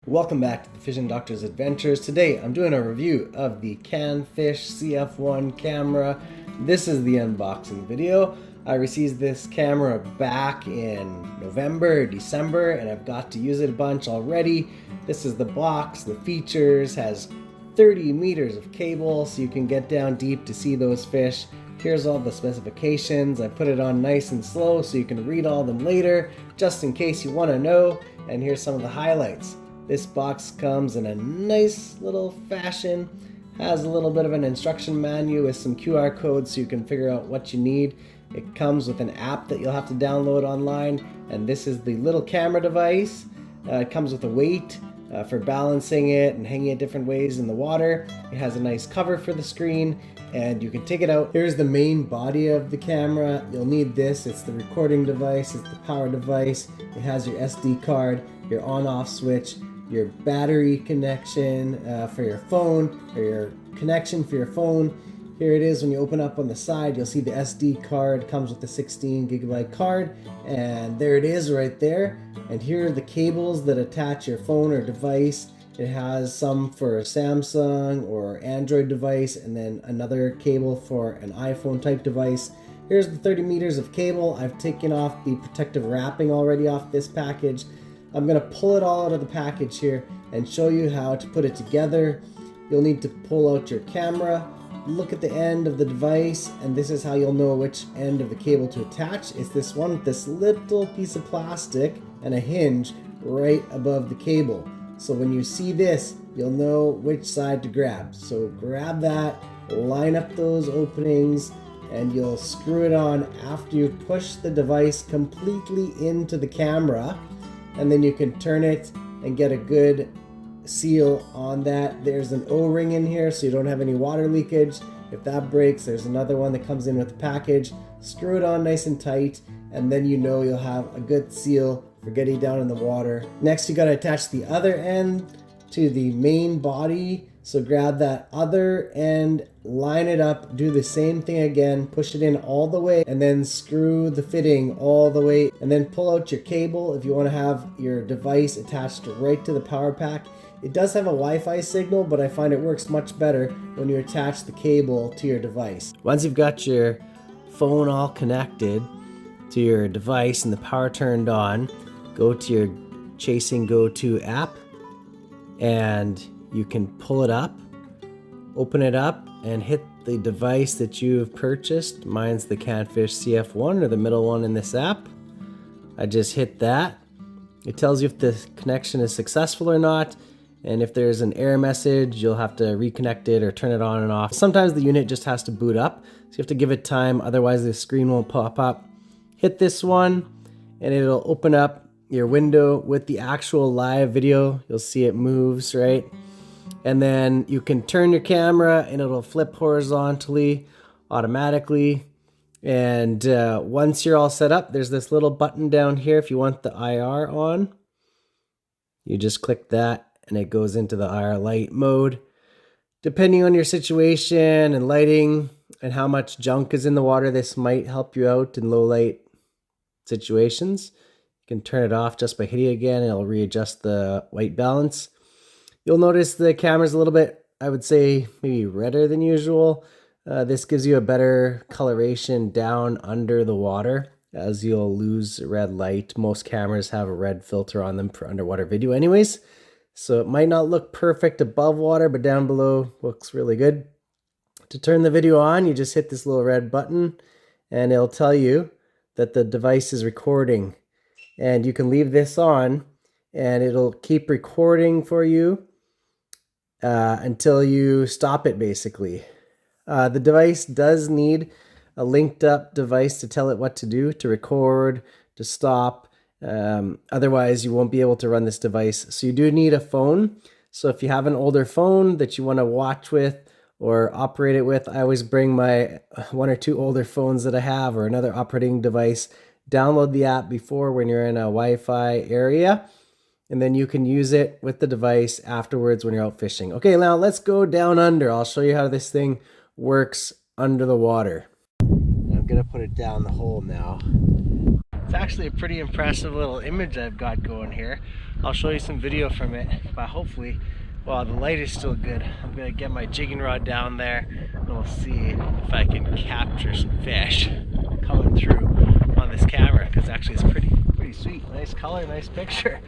Welcome back to the Fishing Doctor's Adventures. Today I'm doing a review of the CanFish CF1 camera. This is the unboxing video. I received this camera back in November, December, and I've got to use it a bunch already. This is the box. The features has 30 meters of cable so you can get down deep to see those fish. Here's all the specifications. I put it on nice and slow so you can read all of them later, just in case you want to know. And here's some of the highlights. This box comes in a nice little fashion, has a little bit of an instruction manual with some QR codes so you can figure out what you need. It comes with an app that you'll have to download online, and this is the little camera device. It comes with a weight for balancing it and hanging it different ways in the water. It has a nice cover for the screen, and you can take it out. Here's the main body of the camera. You'll need this. It's the recording device, it's the power device. It has your SD card, your on-off switch, your battery connection for your phone, or your connection for your phone. Here it is. When you open up on the side, you'll see the SD card comes with a 16 gigabyte card, and there it is right there. And here are the cables that attach your phone or device. It has some for a Samsung or Android device, and then another cable for an iPhone type device. Here's the 30 meters of cable. I've taken off the protective wrapping already off this package. I'm going to pull it all out of the package here and show you how to put it together. You'll need to pull out your camera, look at the end of the device, and this is how you'll know which end of the cable to attach. It's this one with this little piece of plastic and a hinge right above the cable. So when you see this, you'll know which side to grab. So grab that, line up those openings, and you'll screw it on after you push the device completely into the camera. And then you can turn it and get a good seal on that. There's an O-ring in here so you don't have any water leakage. If that breaks, there's another one that comes in with the package. Screw it on nice and tight, and then you know you'll have a good seal for getting down in the water. Next, you got to attach the other end to the main body. So grab that other end, line it up, do the same thing again, push it in all the way, and then screw the fitting all the way, and then pull out your cable if you want to have your device attached right to the power pack. It does have a Wi-Fi signal, but I find it works much better when you attach the cable to your device. Once you've got your phone all connected to your device and the power turned on, go to your Chasing Go-To app, and you can pull it up, open it up, and hit the device that you've purchased. Mine's the CanFish CF1, or the middle one in this app. I just hit that. It tells you if the connection is successful or not, and if there's an error message, you'll have to reconnect it or turn it on and off. Sometimes the unit just has to boot up, so you have to give it time, otherwise the screen won't pop up. Hit this one, and it'll open up your window with the actual live video. You'll see it moves, right? And then you can turn your camera and it'll flip horizontally automatically. And once you're all set up, there's this little button down here. If you want the IR on, you just click that and it goes into the IR light mode. Depending on your situation and lighting and how much junk is in the water, this might help you out in low light situations. You can turn it off just by hitting it again, and it'll readjust the white balance. You'll notice the camera's a little bit, I would say, maybe redder than usual. This gives you a better coloration down under the water, as you'll lose red light. Most cameras have a red filter on them for underwater video anyways. So it might not look perfect above water, but down below looks really good. To turn the video on, you just hit this little red button, and it'll tell you that the device is recording. And you can leave this on, and it'll keep recording for you until you stop it, basically. The device does need a linked up device to tell it what to do, to record, to stop. Otherwise, you won't be able to run this device. So you do need a phone. So if you have an older phone that you want to watch with or operate it with, I always bring my one or two older phones that I have, or another operating device. Download the app before when you're in a Wi-Fi area, and then you can use it with the device afterwards when you're out fishing. Okay, now let's go down under. I'll show you how this thing works under the water. I'm gonna put it down the hole now. It's actually a pretty impressive little image I've got going here. I'll show you some video from it, but hopefully, well, the light is still good. I'm gonna get my jigging rod down there and we'll see if I can capture some fish coming through on this camera, because actually it's pretty sweet. Nice color, nice picture.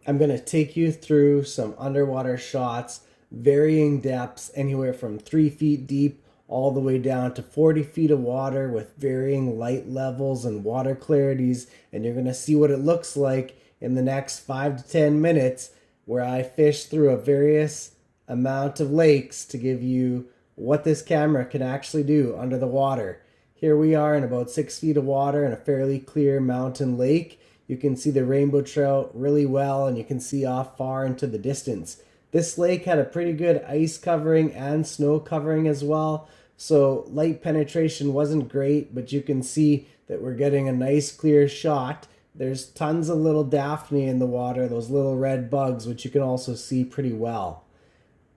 I'm gonna take you through some underwater shots, varying depths, anywhere from 3 feet deep all the way down to 40 feet of water with varying light levels and water clarities, and you're gonna see what it looks like in the next 5 to 10 minutes, where I fish through a various amount of lakes to give you what this camera can actually do under the water. Here we are in about 6 feet of water in a fairly clear mountain lake. You can see the rainbow trout really well, and you can see off far into the distance. This lake had a pretty good ice covering and snow covering as well, so light penetration wasn't great, but you can see that we're getting a nice clear shot. There's tons of little Daphne in the water, those little red bugs, which you can also see pretty well.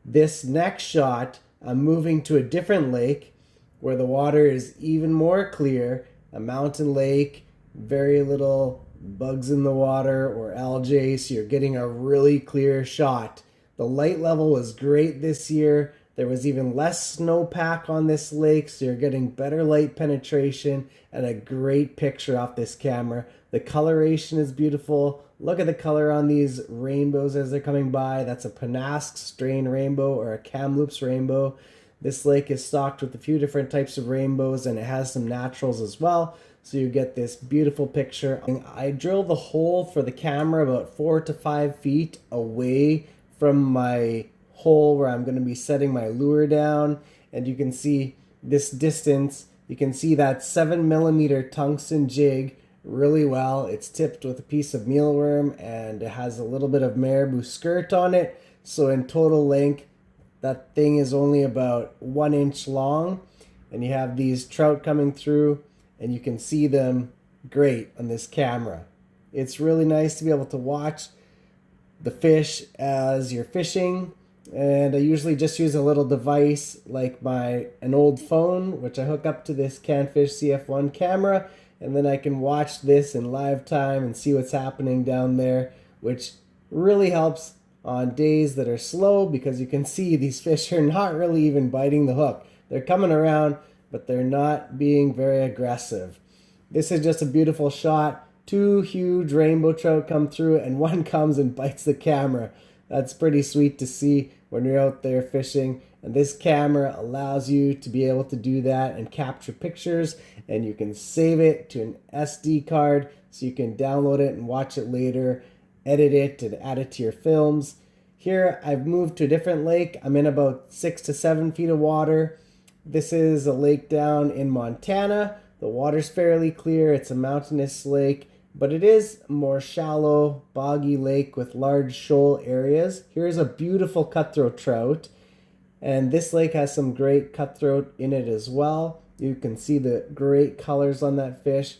This next shot, I'm moving to a different lake where the water is even more clear, a mountain lake, very little bugs in the water or algae, so you're getting a really clear shot. The light level was great this year. There was even less snowpack on this lake, so you're getting better light penetration and a great picture off this camera. The coloration is beautiful. Look at the color on these rainbows as they're coming by. That's a Pennask strain rainbow or a Kamloops rainbow. This lake is stocked with a few different types of rainbows, and it has some naturals as well, so you get this beautiful picture. I drilled the hole for the camera about 4 to 5 feet away from my hole where I'm going to be setting my lure down, and you can see this distance. You can see that 7mm tungsten jig really well. It's tipped with a piece of mealworm, and it has a little bit of marabou skirt on it, so in total length that thing is only about 1 inch long, and you have these trout coming through, and you can see them great on this camera. It's really nice to be able to watch the fish as you're fishing, and I usually just use a little device like an old phone, which I hook up to this CanFish CF1 camera, and then I can watch this in live time and see what's happening down there, which really helps on days that are slow, because you can see these fish are not really even biting the hook. They're coming around, but they're not being very aggressive. This is just a beautiful shot. 2 huge rainbow trout come through, and one comes and bites the camera. That's pretty sweet to see when you're out there fishing, and this camera allows you to be able to do that and capture pictures, and you can save it to an SD card so you can download it and watch it later, edit it and add it to your films. Here I've moved to a different lake. I'm in about 6 to 7 feet of water. This is a lake down in Montana. The water's fairly clear. It's a mountainous lake, but it is a more shallow, boggy lake with large shoal areas. Here's a beautiful cutthroat trout, and this lake has some great cutthroat in it as well. You can see the great colors on that fish.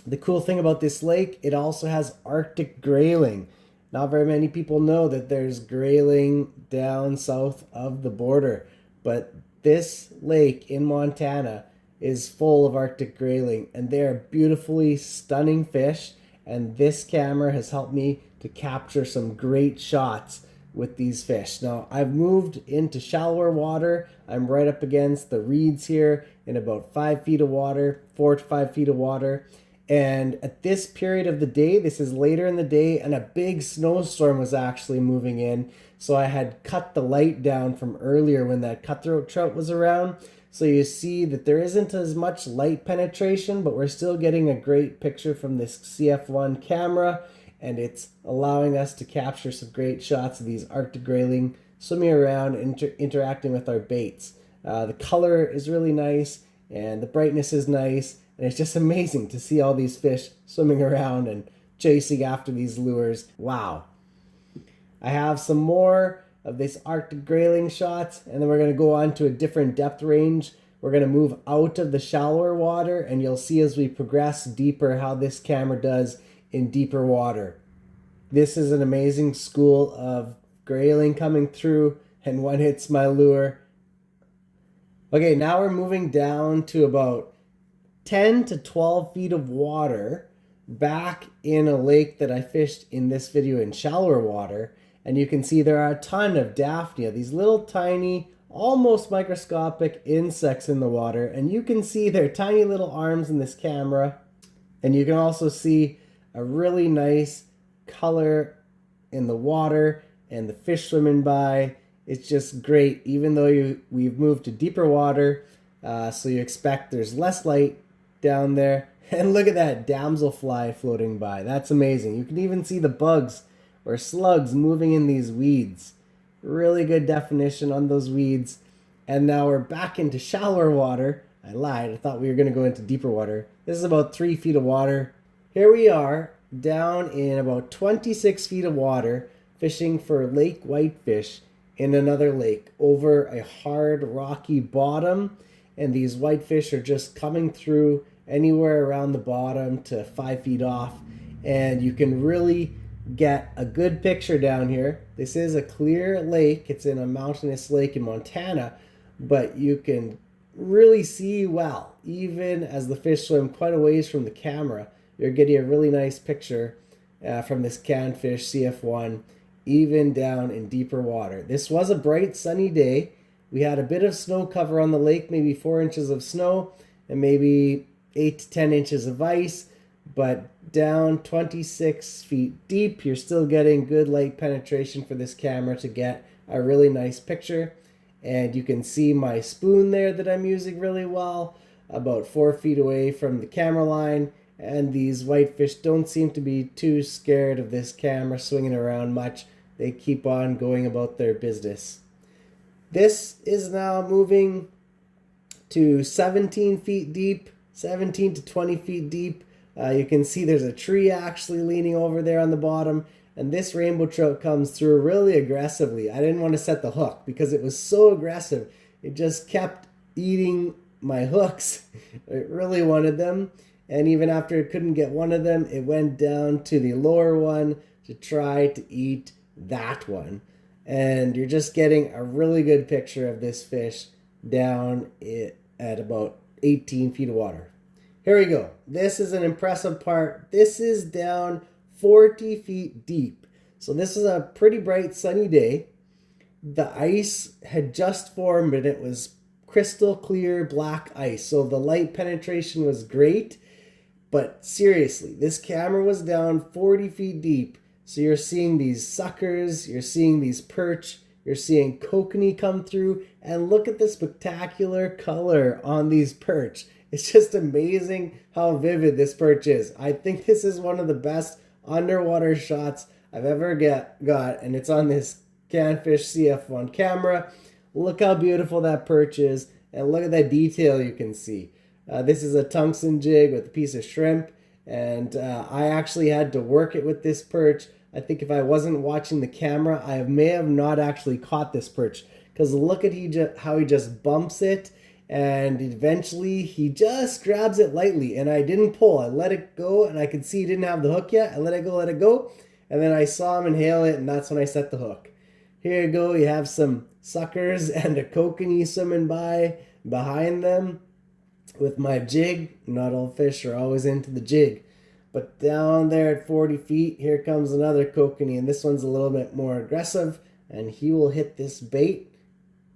The cool thing about this lake, it also has Arctic grayling. Not very many people know that there's grayling down south of the border, but this lake in Montana is full of Arctic grayling, and they are beautifully stunning fish, and this camera has helped me to capture some great shots with these fish. Now, I've moved into shallower water. I'm right up against the reeds here in about 5 feet of water, 4 to 5 feet of water. And at this period of the day, this is later in the day, and a big snowstorm was actually moving in. So I had cut the light down from earlier when that cutthroat trout was around. So you see that there isn't as much light penetration, but we're still getting a great picture from this CF1 camera, and it's allowing us to capture some great shots of these Arctic grayling swimming around, interacting with our baits. The color is really nice, and the brightness is nice, and it's just amazing to see all these fish swimming around and chasing after these lures. Wow. I have some more of this Arctic grayling shots, and then we're going to go on to a different depth range. We're going to move out of the shallower water, and you'll see as we progress deeper how this camera does in deeper water. This is an amazing school of grayling coming through, and one hits my lure. Okay, now we're moving down to about 10 to 12 feet of water. back in a lake that I fished in this video in shallower water, and you can see there are a ton of Daphnia, these little tiny, almost microscopic insects in the water, and you can see their tiny little arms in this camera, and you can also see a really nice color in the water and the fish swimming by. It's just great, even though we've moved to deeper water, so you expect there's less light down there. And look at that damselfly floating by. That's amazing. You can even see the bugs or slugs moving in these weeds. Really good definition on those weeds. And now we're back into shallower water. I lied. I thought we were going to go into deeper water. This is about 3 feet of water. Here we are down in about 26 feet of water fishing for Lake Whitefish in another lake over a hard rocky bottom. And these whitefish are just coming through anywhere around the bottom to 5 feet off. And you can really get a good picture down here. This is a clear lake. It's in a mountainous lake in Montana, but you can really see well. Even as the fish swim quite a ways from the camera, you're getting a really nice picture from this CanFish CF1, even down in deeper water. This was a bright sunny day. We had a bit of snow cover on the lake, maybe 4 inches of snow and maybe 8 to 10 inches of ice, but down 26 feet deep, you're still getting good light penetration for this camera to get a really nice picture. And you can see my spoon there that I'm using really well, about 4 feet away from the camera line. And these whitefish don't seem to be too scared of this camera swinging around much. They keep on going about their business. This is now moving to 17 feet deep, 17 to 20 feet deep. You can see there's a tree actually leaning over there on the bottom. And this rainbow trout comes through really aggressively. I didn't want to set the hook because it was so aggressive. It just kept eating my hooks. It really wanted them. And even after it couldn't get one of them, it went down to the lower one to try to eat that one. And you're just getting a really good picture of this fish down at about 18 feet of water. Here we go. This is an impressive part. This is down 40 feet deep. So this is a pretty bright sunny day. The ice had just formed and it was crystal clear black ice. So the light penetration was great. But seriously, this camera was down 40 feet deep. So you're seeing these suckers, you're seeing these perch, you're seeing kokanee come through, and look at the spectacular color on these perch. It's just amazing how vivid this perch is. I think this is one of the best underwater shots I've ever got, and it's on this CanFish CF1 camera. Look how beautiful that perch is, and look at that detail you can see. This is a tungsten jig with a piece of shrimp, and I actually had to work it with this perch. I think if I wasn't watching the camera, I may have not actually caught this perch, because look at how he just bumps it, and eventually he just grabs it lightly, and I didn't pull. I let it go, and I could see he didn't have the hook yet. I let it go, and then I saw him inhale it, and that's when I set the hook. Here you go. You have some suckers and a kokanee swimming by behind them. With my jig, not all fish are always into the jig. But down there at 40 feet, here comes another kokanee, and this one's a little bit more aggressive, and he will hit this bait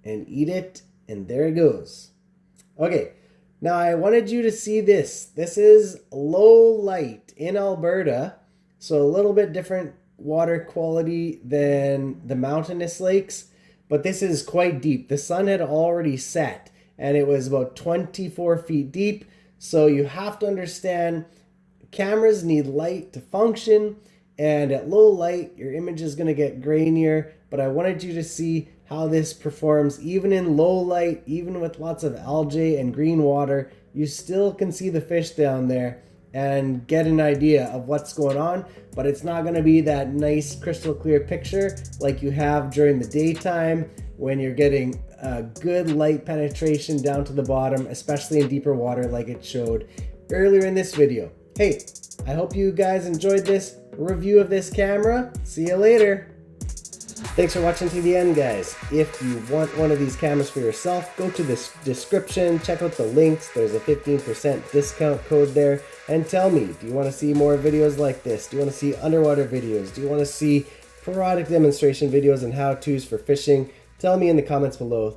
and eat it, and there it goes. Okay, now I wanted you to see this. This is low light in Alberta, so a little bit different water quality than the mountainous lakes, but this is quite deep. The sun had already set, and it was about 24 feet deep. So you have to understand cameras need light to function, and at low light your image is going to get grainier, but I wanted you to see how this performs even in low light. Even with lots of algae and green water, you still can see the fish down there and get an idea of what's going on, but it's not going to be that nice crystal clear picture like you have during the daytime when you're getting a good light penetration down to the bottom, especially in deeper water like it showed earlier in this video. Hey, I hope you guys enjoyed this review of this camera. See you later. Thanks for watching to the end, guys. If you want one of these cameras for yourself, go to this description, check out the links. There's a 15% discount code there and tell me, do you want to see more videos like this? Do you want to see underwater videos? Do you want to see product demonstration videos and how-tos for fishing? Tell me in the comments below.